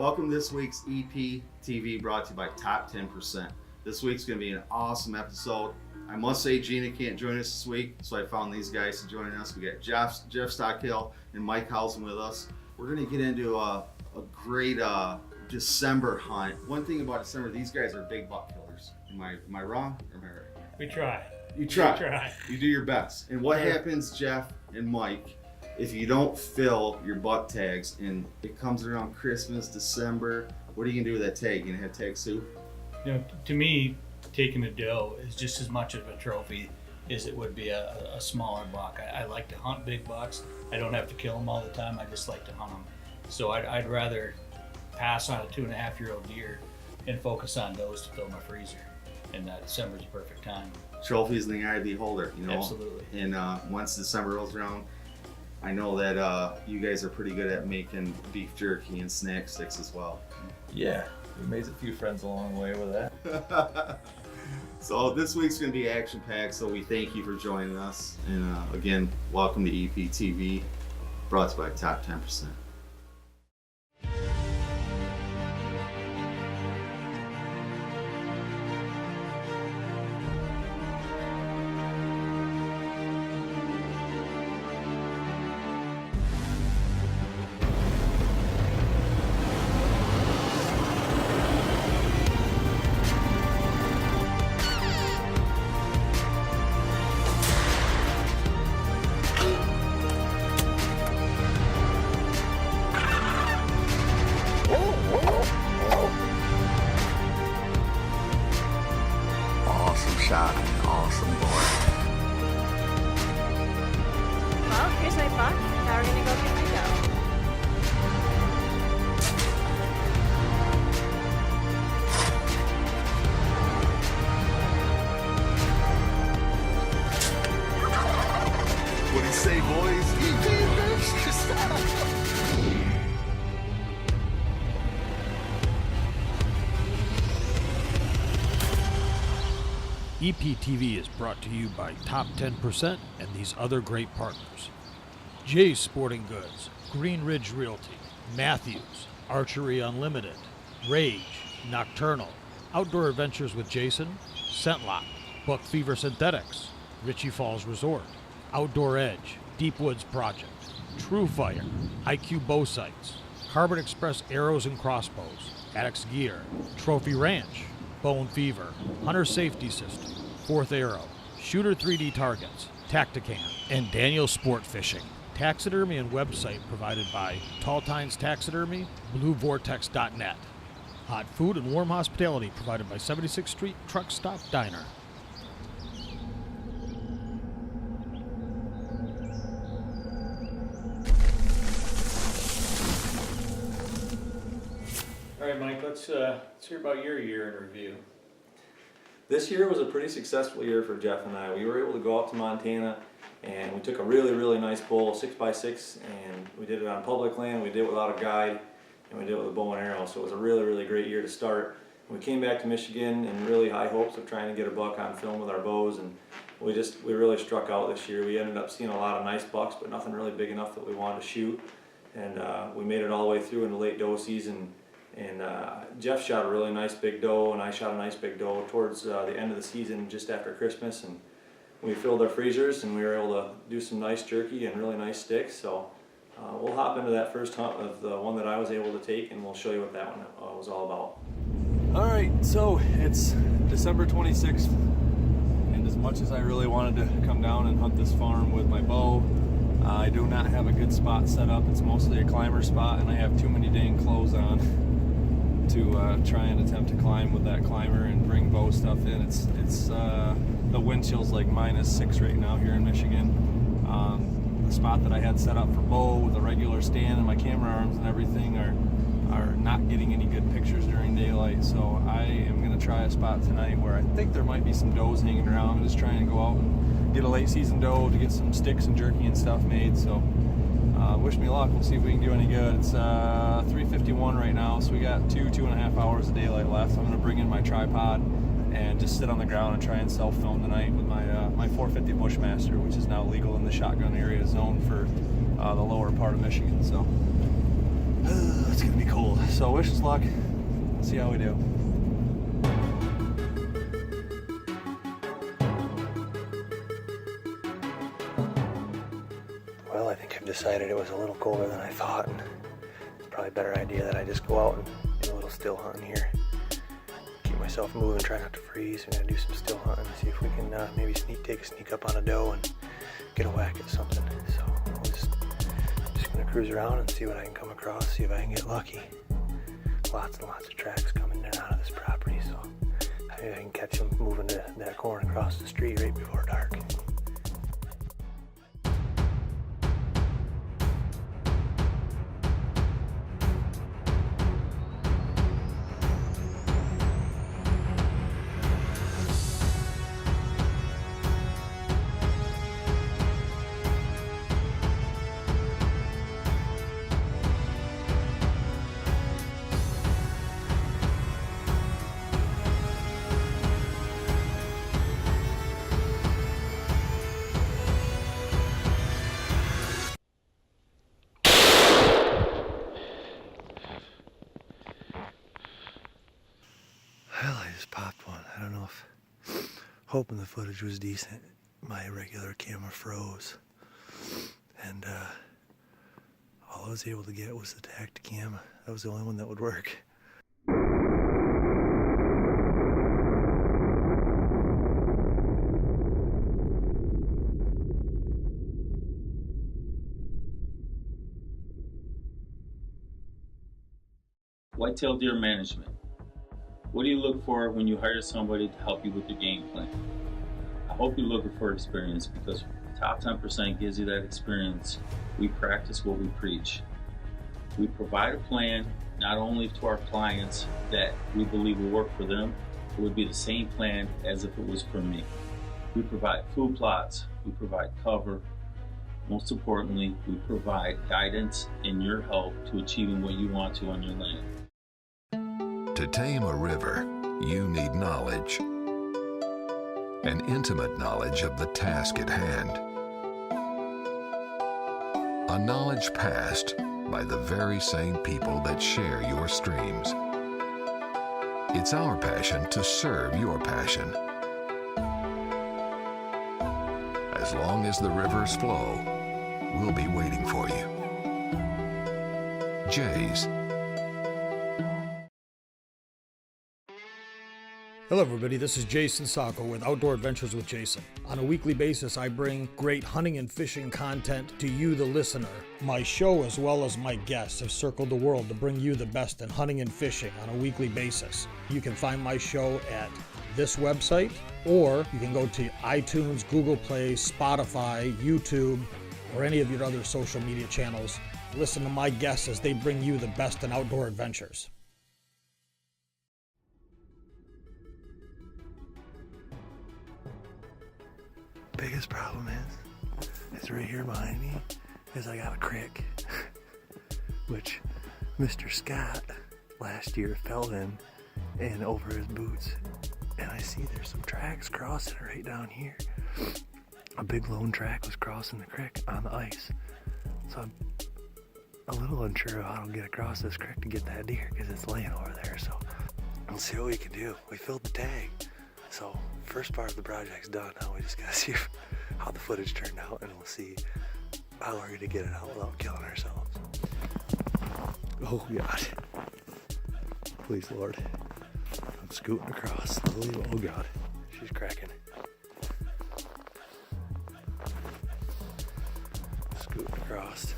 Welcome to this week's EP TV brought to you by Top 10%. This week's going to be an awesome episode. I must say Gina can't join us this week, so I found these guys to join us. We got Jeff Stockhill and Mike Houseman with us. We're going to get into a great December hunt. One thing about December, these guys are big buck killers. Am I wrong or am I right? We try. You try. We try. You do your best. And what happens, Jeff and Mike, if you don't fill your buck tags and it comes around Christmas, December, what are you gonna do with that tag? You gonna have tag soup? You know, to me, taking a doe is just as much of a trophy as it would be a smaller buck. I like to hunt big bucks. I don't have to kill them all the time. I just like to hunt them. So I'd rather pass on a 2.5-year-old deer and focus on those to fill my freezer. And December's the perfect time. Trophies in the eye of the beholder, you know? Absolutely. And once December rolls around, I know that you guys are pretty good at making beef jerky and snack sticks as well. Yeah, we made a few friends along the way with that. So this week's going to be action-packed, so we thank you for joining us. And again, welcome to EP TV, brought to you by Top 10%. EPTV is brought to you by Top 10% and these other great partners. Jay's Sporting Goods, Green Ridge Realty, Matthews, Archery Unlimited, Rage, Nockturnal, Outdoor Adventures with Jason, Scentlock, Bonefever Synthetics, Ritchie Falls Resort, Outdoor Edge, Deep Woods Project, True Fire, IQ Bow Sights, Carbon Express Arrows and Crossbows, Addicts Gear, Trophy Ranch, Bonefever, Hunter Safety System, Fourth Arrow, Shooter 3D Targets, Tacticam, and Daniel Sport Fishing. Taxidermy and website provided by Tall Tines Taxidermy, BlueVortex.net. Hot food and warm hospitality provided by 76th Street Truck Stop Diner. All right, Mike, let's hear about your year in review. This year was a pretty successful year for Jeff and I. We were able to go out to Montana and we took a really nice bull, 6x6, and we did it on public land. We did it without a guide and we did it with a bow and arrow. So it was a really great year to start. We came back to Michigan in really high hopes of trying to get a buck on film with our bows, and we really struck out this year. We ended up seeing a lot of nice bucks, but nothing really big enough that we wanted to shoot. And we made it all the way through into late doe season. And Jeff shot a really nice big doe, and I shot a nice big doe towards the end of the season, just after Christmas. And we filled our freezers, and we were able to do some nice jerky and really nice sticks. So we'll hop into that first hunt of the one that I was able to take, and we'll show you what that one was all about. All right, so it's December 26th, and as much as I really wanted to come down and hunt this farm with my bow, I do not have a good spot set up. It's mostly a climber spot, and I have too many dang clothes on to try and attempt to climb with that climber and bring bow stuff in. It's the wind chill's like -6 right now here in Michigan. The spot that I had set up for bow with a regular stand and my camera arms and everything are not getting any good pictures during daylight. So I am gonna try a spot tonight where I think there might be some does hanging around. I'm just trying to go out and get a late season doe to get some sticks and jerky and stuff made. So wish me luck. We'll see if we can do any good. It's 3:51 right now, so we got 2.5 hours of daylight left. I'm gonna bring in my tripod and just sit on the ground and try and self-film tonight with my 450 Bushmaster, which is now legal in the shotgun area zone for the lower part of Michigan. So It's gonna be cold. So wish us luck. See how we do. Well, I think I've decided it was a little colder than I thought, and it's probably a better idea that I just go out and do a little still hunting here. Keep myself moving, try not to freeze. We're gonna do some still hunting, see if we can maybe take a sneak up on a doe and get a whack at something. So I'm just gonna cruise around and see what I can come across, see if I can get lucky. Lots and lots of tracks coming in and out of this property, so maybe I can catch them moving to that corn across the street right before dark. Well, I just popped one. I don't know if, hoping the footage was decent. My regular camera froze. And all I was able to get was the Tacticam. That was the only one that would work. Whitetail deer management. What do you look for when you hire somebody to help you with your game plan? I hope you're looking for experience, because Top 10% gives you that experience. We practice what we preach. We provide a plan not only to our clients that we believe will work for them, it would be the same plan as if it was for me. We provide food plots, we provide cover. Most importantly, we provide guidance and your help to achieving what you want to on your land. To tame a river, you need knowledge, an intimate knowledge of the task at hand, a knowledge passed by the very same people that share your streams. It's our passion to serve your passion. As long as the rivers flow, we'll be waiting for you. Jay's. Hello everybody, this is Jason Sacco with Outdoor Adventures with Jason. On a weekly basis, I bring great hunting and fishing content to you, the listener. My show, as well as my guests, have circled the world to bring you the best in hunting and fishing on a weekly basis. You can find my show at this website, or you can go to iTunes, Google Play, Spotify, YouTube, or any of your other social media channels. Listen to my guests as they bring you the best in outdoor adventures. Biggest problem is right here behind me is I got a crick, which Mr. Scott last year fell in and over his boots, and I see there's some tracks crossing right down here. A big lone track was crossing the creek on the ice, so I'm a little unsure of how to get across this creek to get that deer because it's laying over there. So let's see what we can do. We filled the tag, so first part of the project's done. Now we just gotta see how the footage turned out, and we'll see how we're gonna get it out without killing ourselves. Oh God, please Lord, I'm scooting across slowly. Oh God, she's cracking. Scooting across.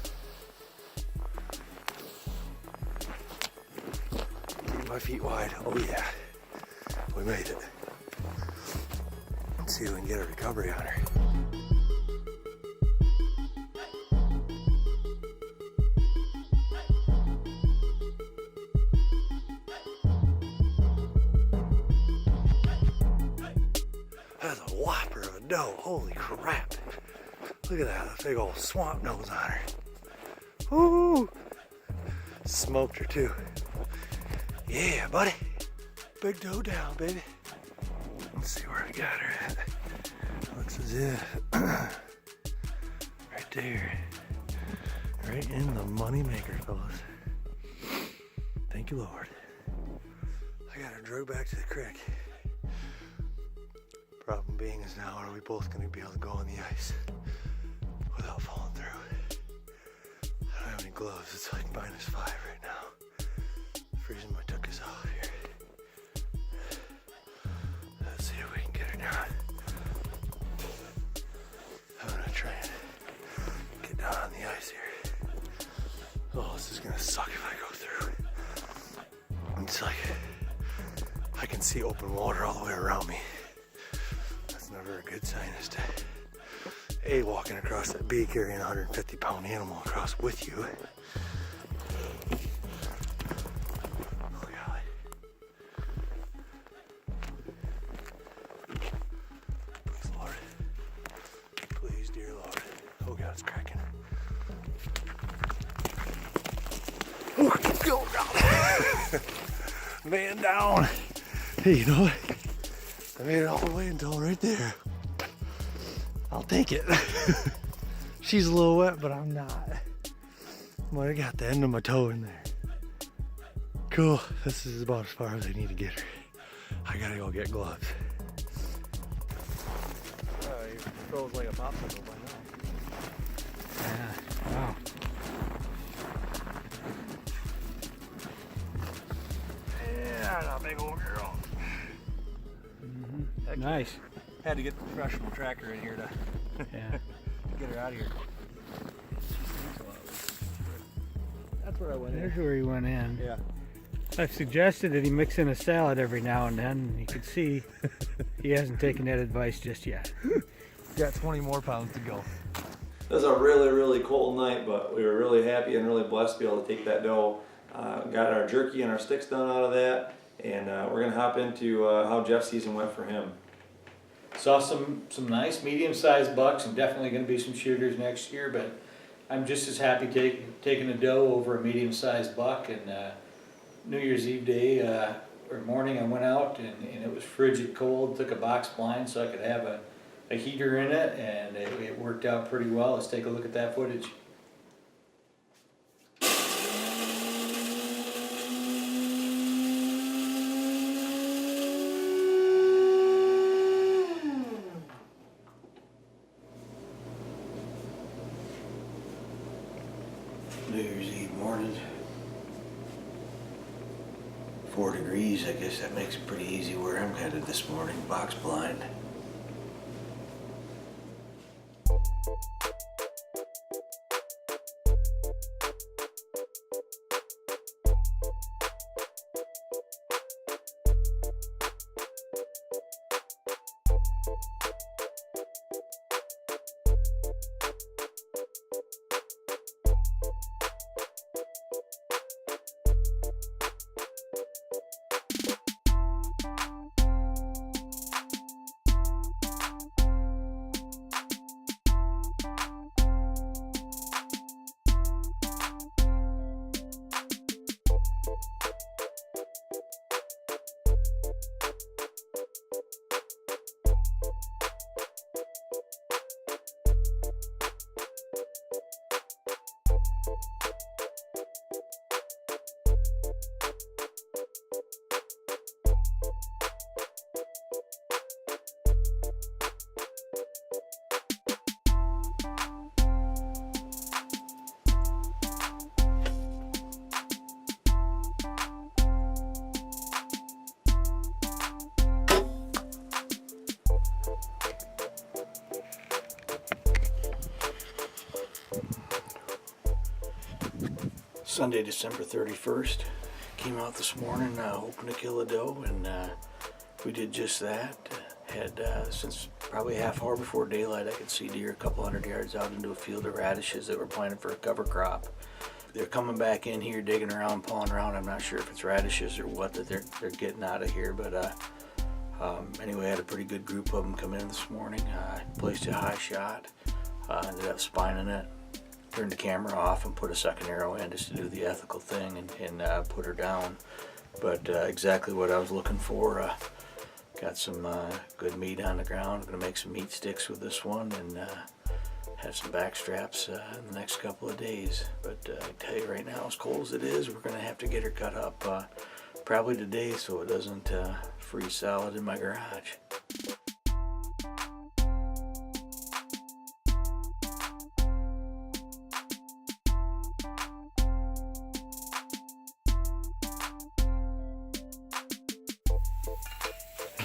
Keep my feet wide. Oh yeah, we made it. Let's see if we can get a recovery on her. That's a whopper of a doe. Holy crap. Look at that big old swamp nose on her. Woo! Smoked her too. Yeah, buddy. Big doe down, baby. Let's see where I got her at. Looks as if right there. Right in the money maker, fellas. Thank you, Lord. I got her drug back to the creek. Problem being is now, are we both going to be able to go on the ice without falling through? I don't have any gloves. It's like -5 right now. Freezing my tuchus off here. Let's see if we can get her down. I'm gonna try and get down on the ice here. Oh, this is gonna suck if I go through. It's like I can see open water all the way around me. That's never a good sign as to A, walking across that, B, carrying a 150-pound animal across with you. Oh, golly. Please, Lord. Please, dear Lord. Oh, God, it's cracking. Oh, God. Man down. Hey, you know what? I made it all the way until right there. I'll take it. She's a little wet, but I'm not. Well, I got the end of my toe in there. Cool. This is about as far as I need to get her. I gotta go get gloves. Oh, he froze like a popsicle by now. Yeah. Wow. Yeah, that big old girl. Mm-hmm. Nice. Had to get the professional tracker in here to Yeah. get her out of here. That's where I went There's where he went in. Yeah. I've suggested that he mix in a salad every now and then, and you can see he hasn't taken that advice just yet. Got 20 more pounds to go. It was a really, really cold night, but we were really happy and really blessed to be able to take that doe. Got our jerky and our sticks done out of that, and we're going to hop into how Jeff's season went for him. Saw some nice medium-sized bucks, and definitely going to be some shooters next year, but I'm just as happy taking a doe over a medium-sized buck. And New Year's Eve day or morning I went out, and it was frigid cold. Took a box blind so I could have a heater in it, and it worked out pretty well. Let's take a look at that footage. New Year's Eve morning. 4 degrees, I guess that makes it pretty easy where I'm headed this morning, box blind. Sunday, December 31st. Came out this morning hoping to kill a doe, and we did just that. Had since probably a half hour before daylight, I could see deer a couple hundred yards out into a field of radishes that were planted for a cover crop. They're coming back in here, digging around, pawing around. I'm not sure if it's radishes or what that they're getting out of here, but anyway, I had a pretty good group of them come in this morning. Placed a high shot, ended up spining it. Turned the camera off and put a second arrow in just to do the ethical thing and put her down. But exactly what I was looking for. Got some good meat on the ground. I'm gonna make some meat sticks with this one, and have some back straps in the next couple of days. But I tell you right now, as cold as it is, we're gonna have to get her cut up probably today so it doesn't freeze solid in my garage.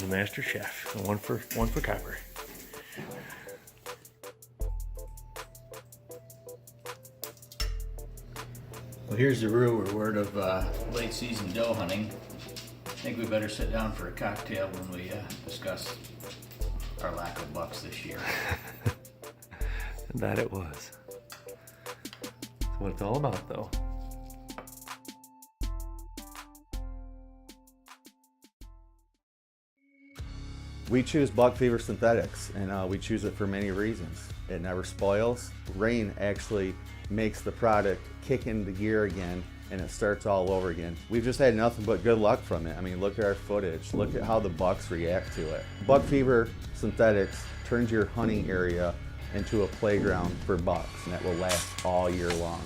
The master chef, one for copper. Well, here's the rumor word of late season doe hunting. I think we better sit down for a cocktail when we discuss our lack of bucks this year. That it was. That's what it's all about, though. We choose Bonefever synthetics, and we choose it for many reasons. It never spoils. Rain actually makes the product kick into gear again, and it starts all over again. We've just had nothing but good luck from it. I mean, look at our footage. Look at how the bucks react to it. Bonefever synthetics turns your hunting area into a playground for bucks, and that will last all year long.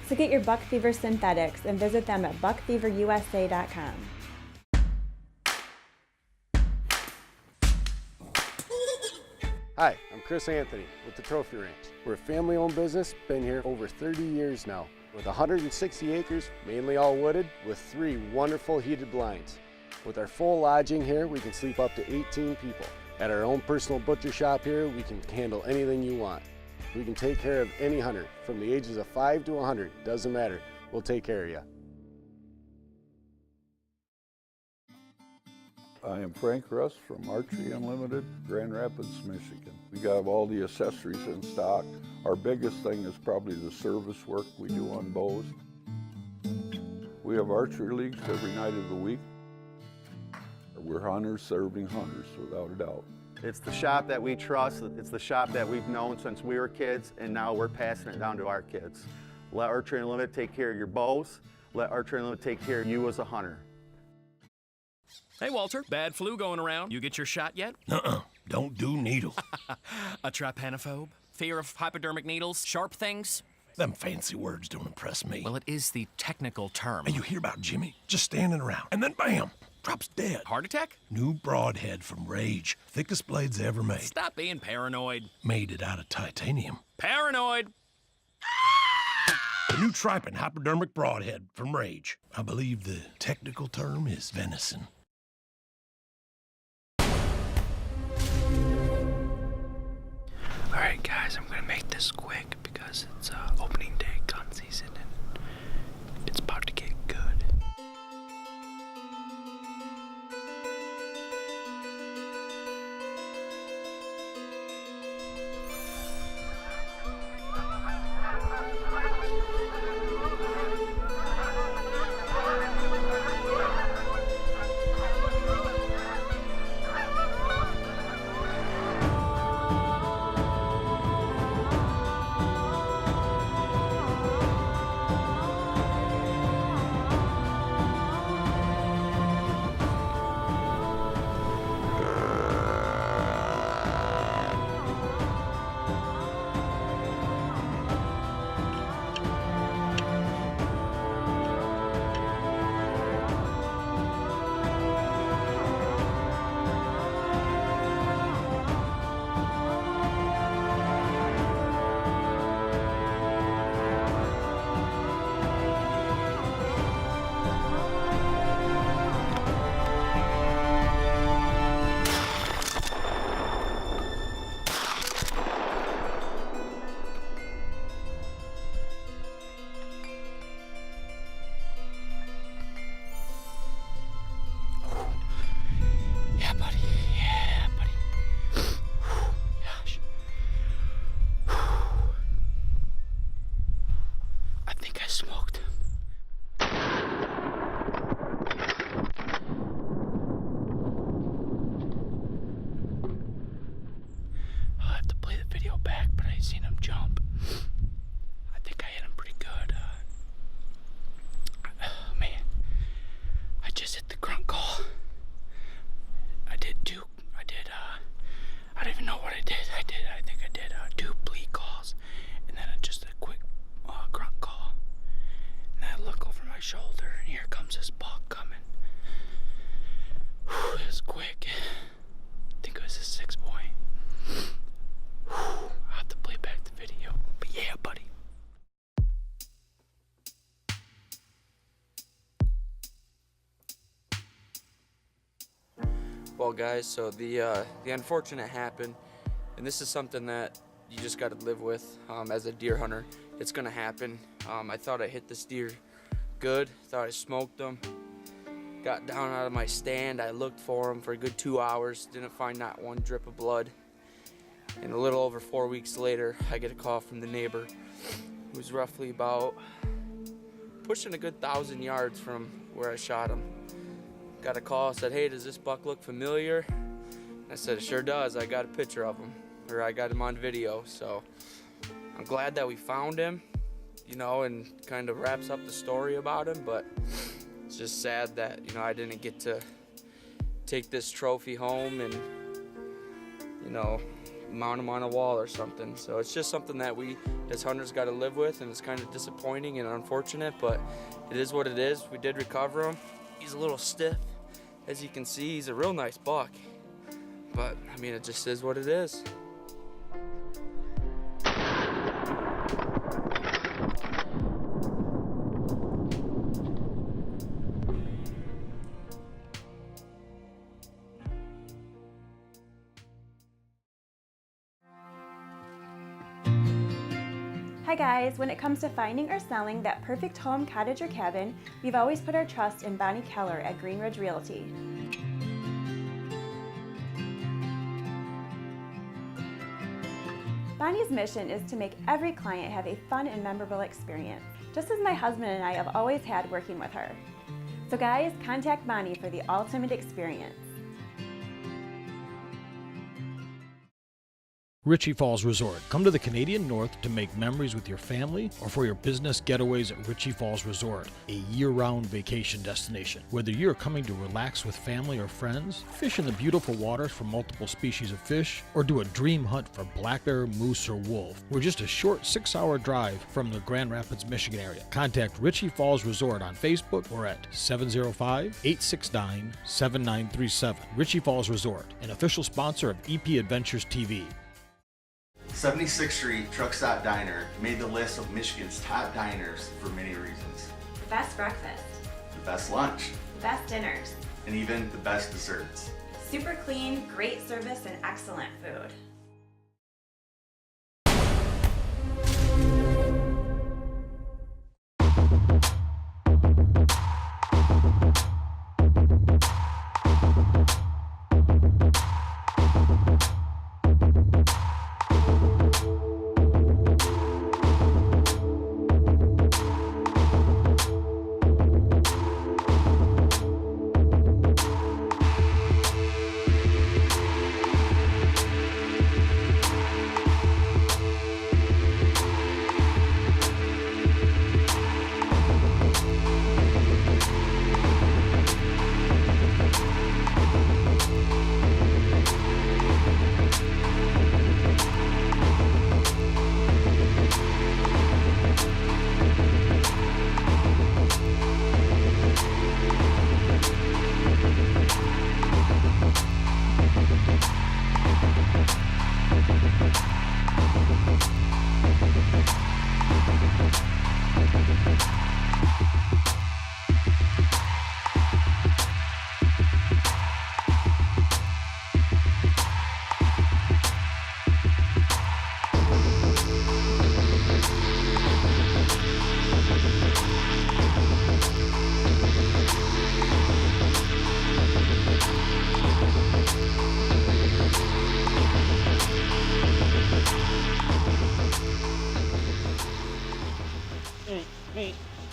So get your Bonefever synthetics and visit them at buckfeverusa.com. Hi, I'm Chris Anthony with the Trophy Ranch. We're a family-owned business, been here over 30 years now, with 160 acres, mainly all wooded, with 3 wonderful heated blinds. With our full lodging here, we can sleep up to 18 people. At our own personal butcher shop here, we can handle anything you want. We can take care of any hunter, from the ages of 5 to 100, doesn't matter, we'll take care of you. I am Frank Russ from Archery Unlimited, Grand Rapids, Michigan. We got all the accessories in stock. Our biggest thing is probably the service work we do on bows. We have archery leagues every night of the week. We're hunters serving hunters, without a doubt. It's the shop that we trust. It's the shop that we've known since we were kids, and now we're passing it down to our kids. Let Archery Unlimited take care of your bows. Let Archery Unlimited take care of you as a hunter. Hey, Walter, bad flu going around. You get your shot yet? Don't do needles. A trypanophobe? Fear of hypodermic needles? Sharp things? Them fancy words don't impress me. Well, it is the technical term. Hey, you hear about Jimmy? Just standing around, and then bam, drops dead. Heart attack? New broadhead from Rage. Thickest blades ever made. Stop being paranoid. Made it out of titanium. Paranoid! The new Trypan hypodermic broadhead from Rage. I believe the technical term is venison. Alright guys, I'm gonna make this quick because it's opening day gun season and it's about to get good. I don't even know what I did. shoulder, and here comes this buck coming. Whew, it was quick. I think it was a 6-point. I'll have to play back the video. But yeah, buddy. Well, guys, so the unfortunate happened, and this is something that you just got to live with as a deer hunter. It's gonna happen. I thought I hit this deer good. Thought I smoked him. Got down out of my stand. I looked for him for a good 2 hours. Didn't find not one drip of blood. And a little over 4 weeks later, I get a call from the neighbor, who's roughly about pushing a good 1,000 yards from where I shot him. Got a call, said, "Hey, does this buck look familiar?" I said, "It sure does. I got a picture of him, or I got him on video." So I'm glad that we found him, you know, and kind of wraps up the story about him, but it's just sad that, you know, I didn't get to take this trophy home and, you know, mount him on a wall or something. So it's just something that we as hunters got to live with, and it's kind of disappointing and unfortunate, but it is what it is. We did recover him. He's a little stiff, as you can see. He's a real nice buck, but I mean, it just is what it is. Hi guys, when it comes to finding or selling that perfect home, cottage, or cabin, we've always put our trust in Bonnie Keller at Green Ridge Realty. Bonnie's mission is to make every client have a fun and memorable experience, just as my husband and I have always had working with her. So guys, contact Bonnie for the ultimate experience. Ritchie Falls Resort. Come to the Canadian North to make memories with your family or for your business getaways at Ritchie Falls Resort, a year-round vacation destination. Whether you're coming to relax with family or friends, fish in the beautiful waters for multiple species of fish, or do a dream hunt for black bear, moose, or wolf, we're just a short 6-hour drive from the Grand Rapids, Michigan area. Contact Ritchie Falls Resort on Facebook or at 705-869-7937. Ritchie Falls Resort, an official sponsor of EP Adventures TV. 76th Street Truck Stop Diner made the list of Michigan's top diners for many reasons. The best breakfast, The best lunch, the best dinners, and even the best desserts. super clean, great service, and excellent food.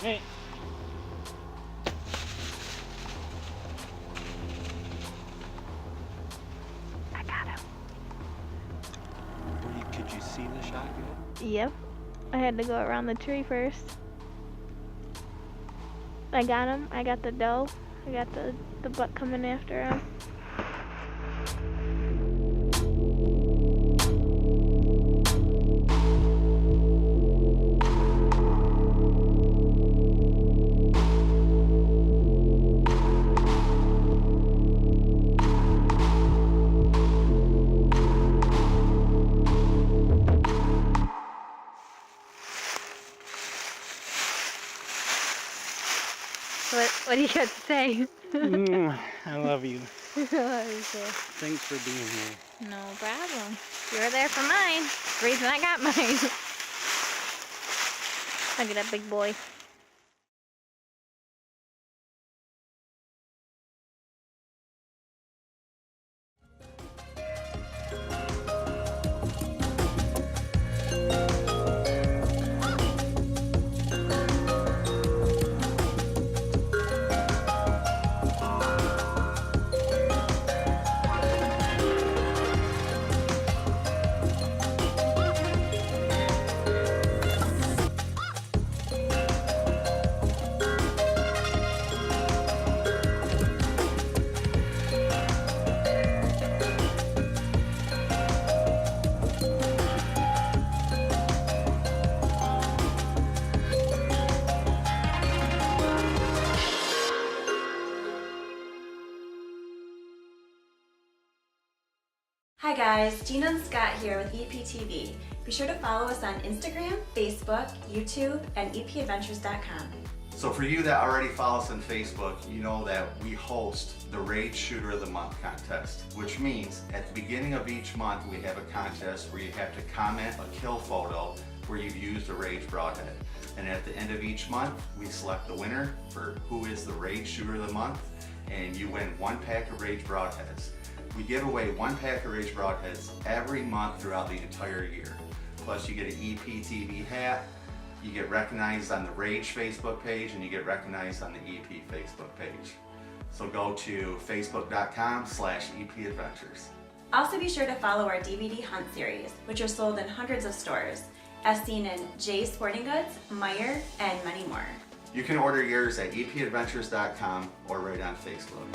Hey. I got him. Could you see the shot yet? Yep. I had to go around the tree first. I got him. I got the doe. I got the buck coming after him. What do you got to say? I love you. I love you too. Thanks for being here. No problem. You were there for mine. The reason I got mine. Look at that big boy. Hi guys, Gina and Scott here with EPTV. Be sure to follow us on Instagram, Facebook, YouTube, and epadventures.com. So for you that already follow us on Facebook, you know that we host the Rage Shooter of the Month contest, which means at the beginning of each month we have a contest where you have to comment a kill photo where you've used a Rage broadhead. And at the end of each month, we select the winner for who is the Rage Shooter of the Month, and you win 1 pack of Rage broadheads. We give away 1 pack of Rage broadheads every month throughout the entire year. Plus you get an EPTV hat, you get recognized on the Rage Facebook page, and you get recognized on the EP Facebook page. So go to facebook.com/EPadventures. Also be sure to follow our DVD hunt series, which are sold in hundreds of stores, as seen in Jay's Sporting Goods, Meijer, and many more. You can order yours at epadventures.com or right on Facebook.